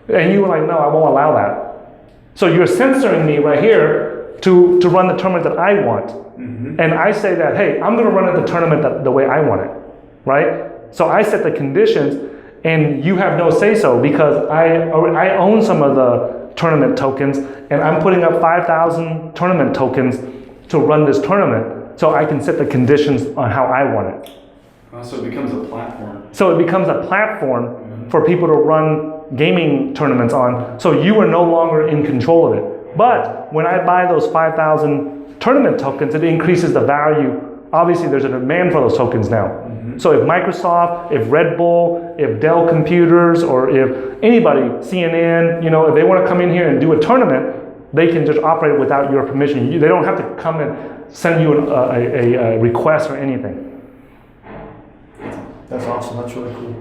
S1: And you were like, no, I won't allow that. So you're censoring me right here to run the tournament that I want. Mm-hmm. And I say that, hey, I'm going to run the tournament the way I want it, right? So I set the conditions and you have no say-so because I own some of the tournament tokens and I'm putting up 5,000 tournament tokens to run this tournament so I can set the conditions on how I want it.
S3: So it becomes a platform.
S1: So it becomes a platform for people to run gaming tournaments on, so you are no longer in control of it. But when I buy those 5,000 tournament tokens, it increases the value. Obviously, there's a demand for those tokens now. Mm-hmm. So if Microsoft, if Red Bull, if Dell Computers, or if anybody, CNN, if they want to come in here and do a tournament, they can just operate without your permission. They don't have to come and send you a request or anything.
S2: That's awesome. That's really cool.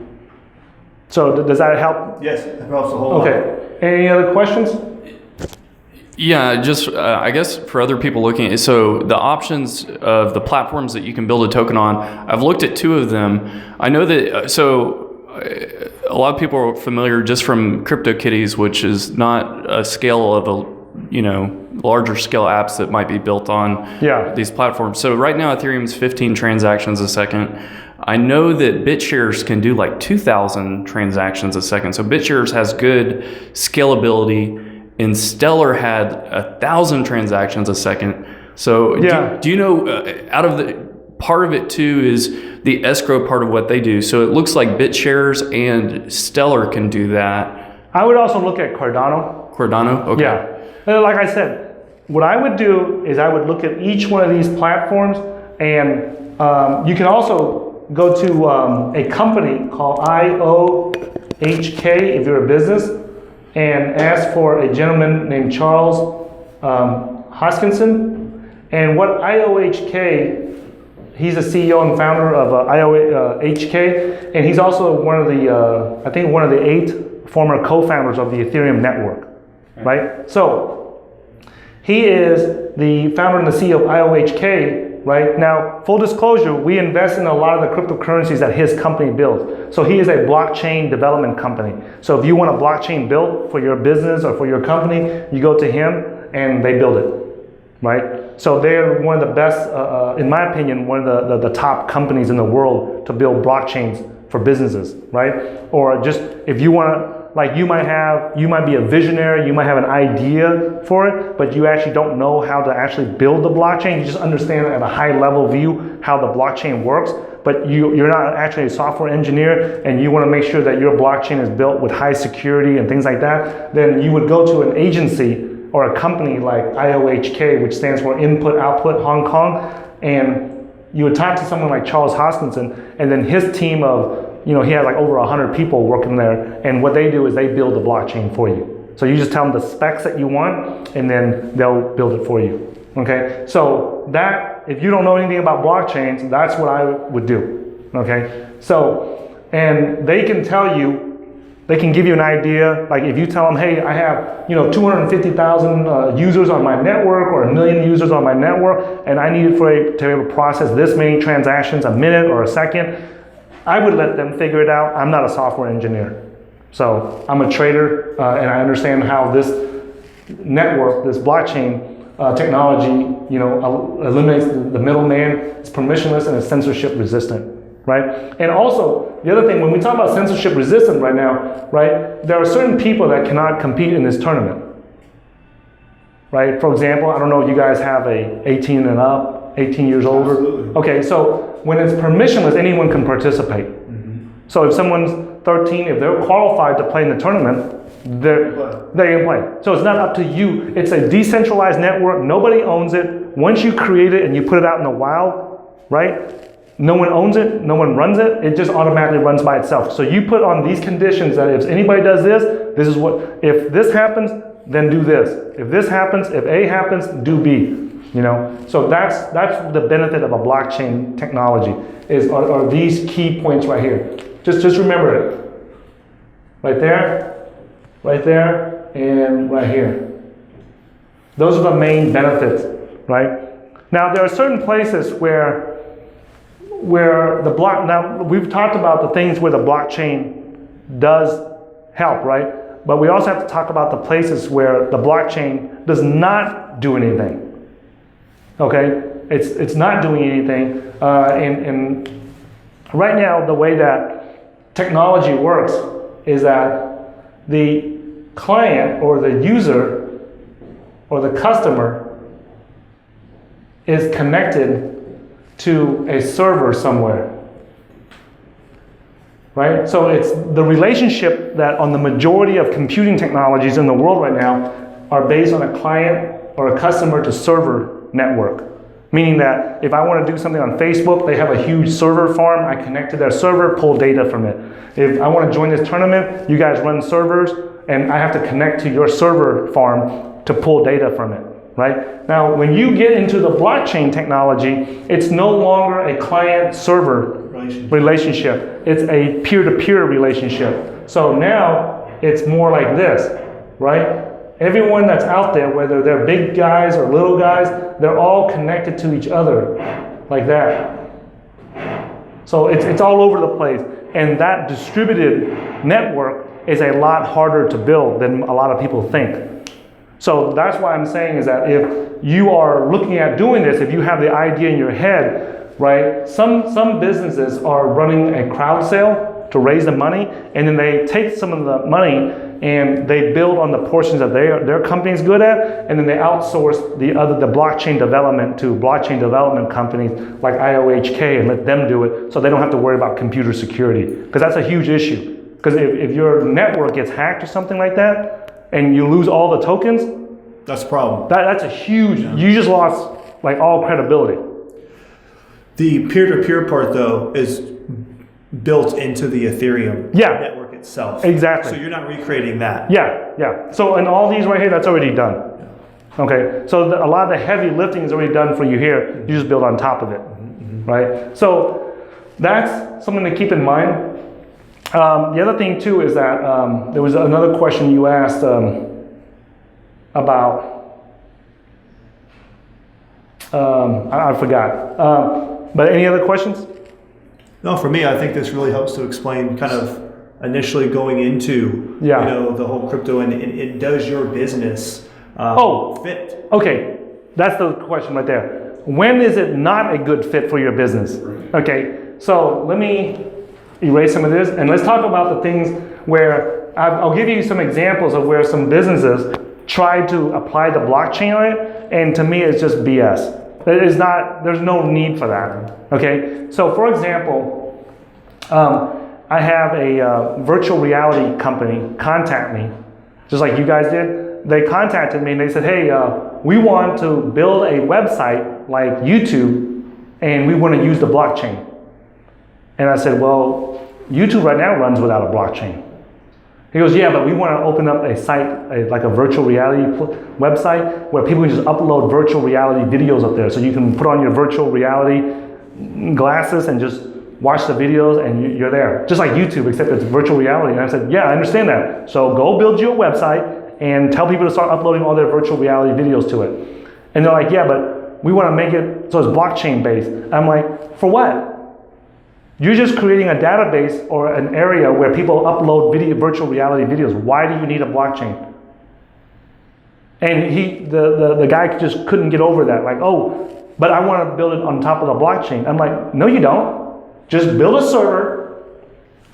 S1: So does that help?
S2: Yes, it helps a whole lot.
S1: Okay. Any other questions?
S3: Yeah, just I guess for other people looking at it, so the options of the platforms that you can build a token on, I've looked at two of them. I know that, a lot of people are familiar just from CryptoKitties, which is not a scale of larger scale apps that might be built on these platforms. So right now Ethereum's 15 transactions a second. I know that BitShares can do like 2,000 transactions a second. So BitShares has good scalability, and Stellar had 1,000 transactions a second. So do you know, out of the part of it too is the escrow part of what they do. So it looks like BitShares and Stellar can do that.
S1: I would also look at Cardano.
S3: Cardano? Okay.
S1: Yeah. Like I said, what I would do is I would look at each one of these platforms, and you can also go to a company called IOHK if you're a business, and ask for a gentleman named Charles Hoskinson. And what IOHK, he's the CEO and founder of IOHK, and he's also one of the 8 former co-founders of the Ethereum network, right? So he is the founder and the CEO of IOHK. Right now, full disclosure, we invest in a lot of the cryptocurrencies that his company builds. So he is a blockchain development company. So if you want a blockchain built for your business or for your company, you go to him and they build it, right? So they're one of the best, in my opinion, one of the top companies in the world to build blockchains for businesses, right? Or just if you want like you might be a visionary, you might have an idea for it, but you actually don't know how to actually build the blockchain. You just understand at a high level view how the blockchain works, but you're not actually a software engineer, and you want to make sure that your blockchain is built with high security and things like that, then you would go to an agency or a company like IOHK, which stands for Input Output Hong Kong, and you would talk to someone like Charles Hoskinson, and then his team of, he had like over 100 people working there, and what they do is they build the blockchain for you. So you just tell them the specs that you want, and then they'll build it for you. Okay, so that, if you don't know anything about blockchains, that's what I would do. Okay, so, and they can tell you, they can give you an idea, like if you tell them, hey, I have 250,000 users on my network, or 1 million users on my network, and I need to be able to process this many transactions a minute or a second, I would let them figure it out. I'm not a software engineer. So I'm a trader, and I understand how this network, this blockchain technology, eliminates the middleman. It's permissionless and it's censorship resistant. Right? And also, the other thing, when we talk about censorship resistant right now, right, there are certain people that cannot compete in this tournament. Right? For example, I don't know if you guys have a 18 and up, 18 years older.
S2: Absolutely.
S1: Okay, so when it's permissionless, anyone can participate. So if someone's 13, if they're qualified to play in the tournament, they can play. So it's not up to you. It's a decentralized network. Nobody owns it. Once you create it and you put it out in the wild, right? No one owns it, no one runs it, it just automatically runs by itself. So you put on these conditions that if anybody does this, this is what, if this happens, then do this. If this happens, if A happens, do B. So that's the benefit of a blockchain technology, are these key points right here. Just remember it. Right there, and right here. Those are the main benefits, right? Now there are certain places where now we've talked about the things where the blockchain does help, right? But we also have to talk about the places where the blockchain does not do anything. Okay, it's not doing anything, and right now the way that technology works is that the client or the user or the customer is connected to a server somewhere, right? So it's the relationship that on the majority of computing technologies in the world right now are based on a client or a customer to server network. Meaning that if I want to do something on Facebook, they have a huge server farm, I connect to their server, pull data from it. If I want to join this tournament, you guys run servers, and I have to connect to your server farm to pull data from it. Right? Now, when you get into the blockchain technology, it's no longer a client-server relationship. It's a peer-to-peer relationship. So now it's more like this, right? Everyone that's out there, whether they're big guys or little guys, they're all connected to each other like that. So it's all over the place. And that distributed network is a lot harder to build than a lot of people think. So that's why I'm saying is that if you are looking at doing this, if you have the idea in your head, right, some businesses are running a crowd sale to raise the money, and then they take some of the money and they build on the portions that their company is good at, and then they outsource the blockchain development to blockchain development companies like IOHK and let them do it, so they don't have to worry about computer security, because that's a huge issue. Because if your network gets hacked or something like that, and you lose all the tokens,
S2: that's a problem.
S1: That's a huge, you just lost like all credibility.
S2: The peer-to-peer part though is built into the Ethereum network itself.
S1: Exactly.
S2: So you're not recreating that.
S1: Yeah. So in all these right here, that's already done. Yeah. Okay, so a lot of the heavy lifting is already done for you here. You just build on top of it, right? So that's something to keep in mind. The other thing too is that there was another question you asked about, I forgot. But any other questions?
S2: No, for me, I think this really helps to explain kind of initially going into the whole crypto, and it does your business fit?
S1: Okay, that's the question right there. When is it not a good fit for your business? Okay, so let me erase some of this, and let's talk about the things where I'll give you some examples of where some businesses try to apply the blockchain on it, and to me it's just BS. There's no need for that, okay? So for example, I have a virtual reality company contact me, just like you guys did. They contacted me and they said, hey, we want to build a website like YouTube and we want to use the blockchain. And I said, well, YouTube right now runs without a blockchain. He goes, yeah, but we want to open up a site, like a virtual reality website where people can just upload virtual reality videos up there. So you can put on your virtual reality glasses and just watch the videos and you're there. Just like YouTube, except it's virtual reality. And I said, yeah, I understand that. So go build you a website and tell people to start uploading all their virtual reality videos to it. And they're like, yeah, but we want to make it so it's blockchain based. I'm like, for what? You're just creating a database or an area where people upload virtual reality videos. Why do you need a blockchain? And the guy just couldn't get over that. Like, oh, but I want to build it on top of the blockchain. I'm like, no, you don't. Just build a server,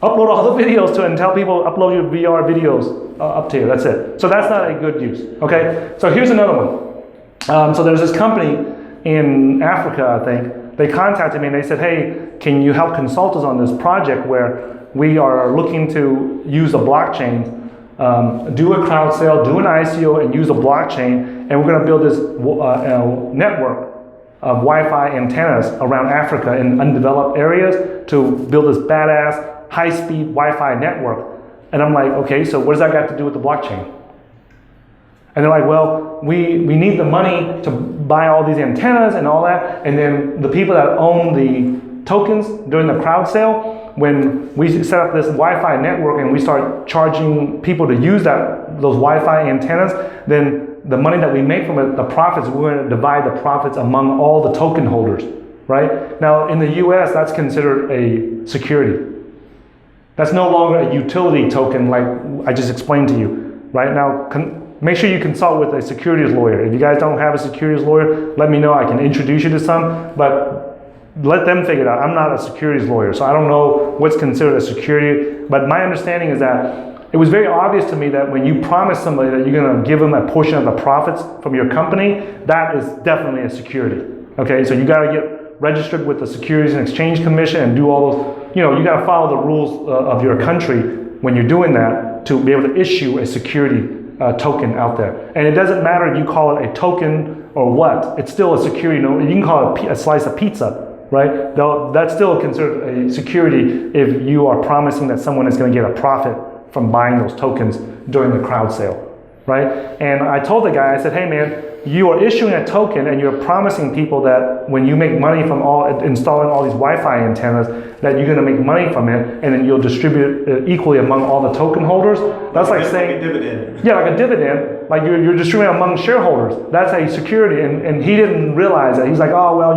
S1: upload all the videos to it, and tell people upload your VR videos up to you. That's it. So that's not a good use. Okay. So here's another one. So there's this company in Africa, I think. They contacted me and they said, hey, can you help consult us on this project where we are looking to use a blockchain, do a crowd sale, do an ICO, and use a blockchain, and we're going to build this network of Wi-Fi antennas around Africa in undeveloped areas to build this badass high-speed Wi-Fi network. And I'm like, okay, so what does that got to do with the blockchain? And they're like, well, we need the money to buy all these antennas and all that, and then the people that own the tokens during the crowd sale, when we set up this Wi-Fi network and we start charging people to use those Wi-Fi antennas, then the money that we make from it, the profits, we're going to divide the profits among all the token holders, right? Now, in the US, that's considered a security. That's no longer a utility token like I just explained to you, right? Now, make sure you consult with a securities lawyer. If you guys don't have a securities lawyer, let me know. I can introduce you to some, but let them figure it out. I'm not a securities lawyer, so I don't know what's considered a security, but my understanding is that it was very obvious to me that when you promise somebody that you're going to give them a portion of the profits from your company, that is definitely a security. Okay, so you got to get registered with the Securities and Exchange Commission and do all those, you got to follow the rules of your country when you're doing that to be able to issue a security token out there. And it doesn't matter if you call it a token or what, it's still a security. You can call it a slice of pizza, right? That's still considered a security if you are promising that someone is going to get a profit from buying those tokens during the crowd sale, right? And I told the guy, I said, hey man, you are issuing a token and you're promising people that when you make money from installing all these Wi-Fi antennas, that you're going to make money from it and then you'll distribute it equally among all the token holders. That's like saying,
S2: like a dividend.
S1: Yeah, like a dividend, like you're distributing among shareholders. That's a security, and he didn't realize that. He's like, oh, well,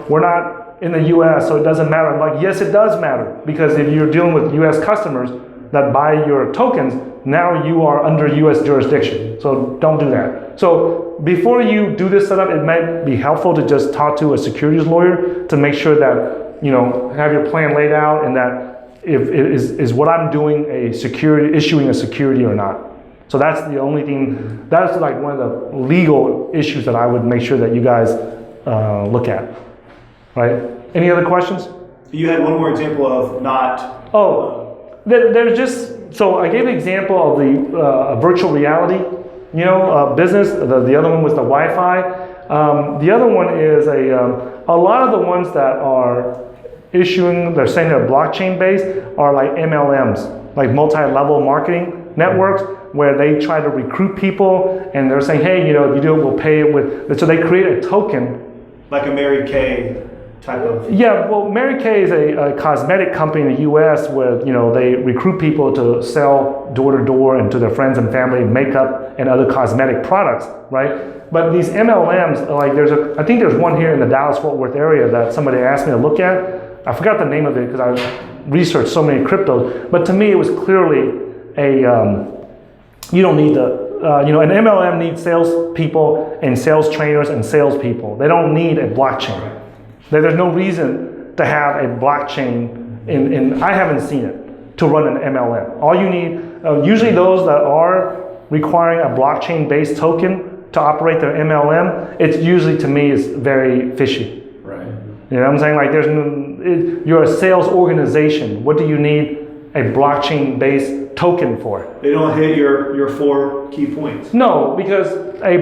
S1: we're not in the US, so it doesn't matter. I'm like, yes, it does matter, because if you're dealing with US customers that buy your tokens, now you are under US jurisdiction. So don't do that. So before you do this setup, it might be helpful to just talk to a securities lawyer to make sure that, have your plan laid out and that is what I'm doing issuing a security or not. So that's the only thing, that's like one of the legal issues that I would make sure that you guys look at, right? Any other questions?
S2: You had one more example of not...
S1: There's just, so I gave the example of the virtual reality, business. The other one was the Wi-Fi. The other one is a lot of the ones that are they're saying they're blockchain based are like MLMs, like multi-level marketing networks, where they try to recruit people and they're saying, hey, if you do it, we'll pay it with, so they create a token.
S2: Like a Mary Kay type of...
S1: Yeah, well, Mary Kay is a cosmetic company in the US where, they recruit people to sell door to door and to their friends and family makeup and other cosmetic products, right? But these MLMs, like I think there's one here in the Dallas-Fort Worth area that somebody asked me to look at. I forgot the name of it because I researched so many cryptos, but to me it was clearly you don't need an MLM needs salespeople and sales trainers and salespeople. They don't need a blockchain. There's no reason to have a blockchain I haven't seen it. to run an MLM. All you need, usually those that are requiring a blockchain-based token to operate their MLM, it's usually, to me, is very fishy.
S3: Right.
S1: You know what I'm saying? Like you're a sales organization. What do you need a blockchain-based token for?
S2: They don't hit your 4 key points.
S1: No, because a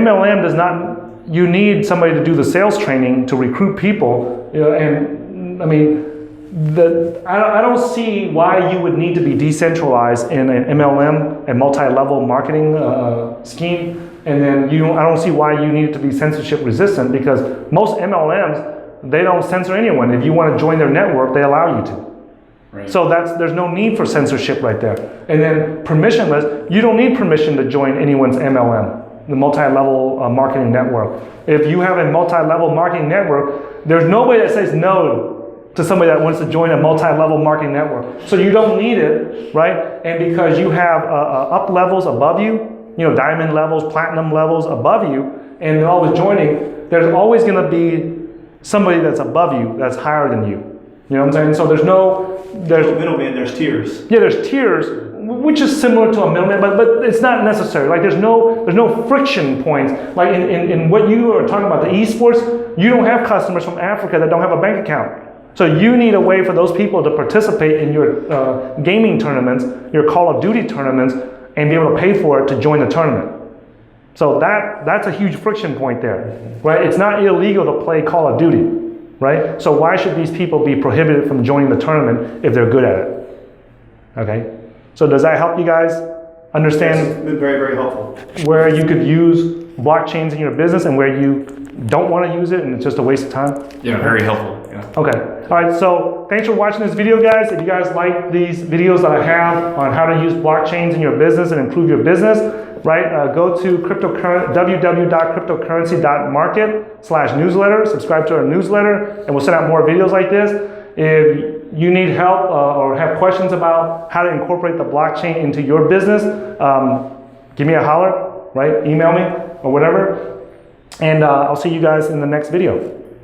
S1: MLM does not, you need somebody to do the sales training to recruit people, you know, and I mean, I don't see why you would need to be decentralized in an MLM, a multi-level marketing scheme, and then I don't see why you need to be censorship resistant, because most MLMs, they don't censor anyone. If you want to join their network, they allow you to.
S3: Right.
S1: So there's no need for censorship right there. And then permissionless, you don't need permission to join anyone's MLM, the multi-level marketing network. If you have a multi-level marketing network, there's nobody that says no to somebody that wants to join a multi-level marketing network. So you don't need it, right? And because you have up levels above you, you know, diamond levels, platinum levels above you, and they're always joining, there's always gonna be somebody that's above you, that's higher than you. You know what I'm saying? So there's
S2: middleman, there's tiers.
S1: Yeah, there's tiers, which is similar to a middleman, but it's not necessary. Like there's no friction points. Like in what you are talking about, the esports, you don't have customers from Africa that don't have a bank account. So you need a way for those people to participate in your gaming tournaments, your Call of Duty tournaments, and be able to pay for it to join the tournament. So that's a huge friction point there, right? It's not illegal to play Call of Duty, right? So why should these people be prohibited from joining the tournament if they're good at it? Okay, so does that help you guys understand?
S2: It's been very, very helpful.
S1: Where you could use blockchains in your business and where you don't want to use it and it's just a waste of time?
S3: Yeah, very helpful. Yeah.
S1: Okay, all right, so thanks for watching this video, guys. If you guys like these videos that I have on how to use blockchains in your business and improve your business, right, go to www.cryptocurrency.market/newsletter, subscribe to our newsletter, and we'll send out more videos like this. If you need help or have questions about how to incorporate the blockchain into your business, give me a holler, right? Email me or whatever. And I'll see you guys in the next video.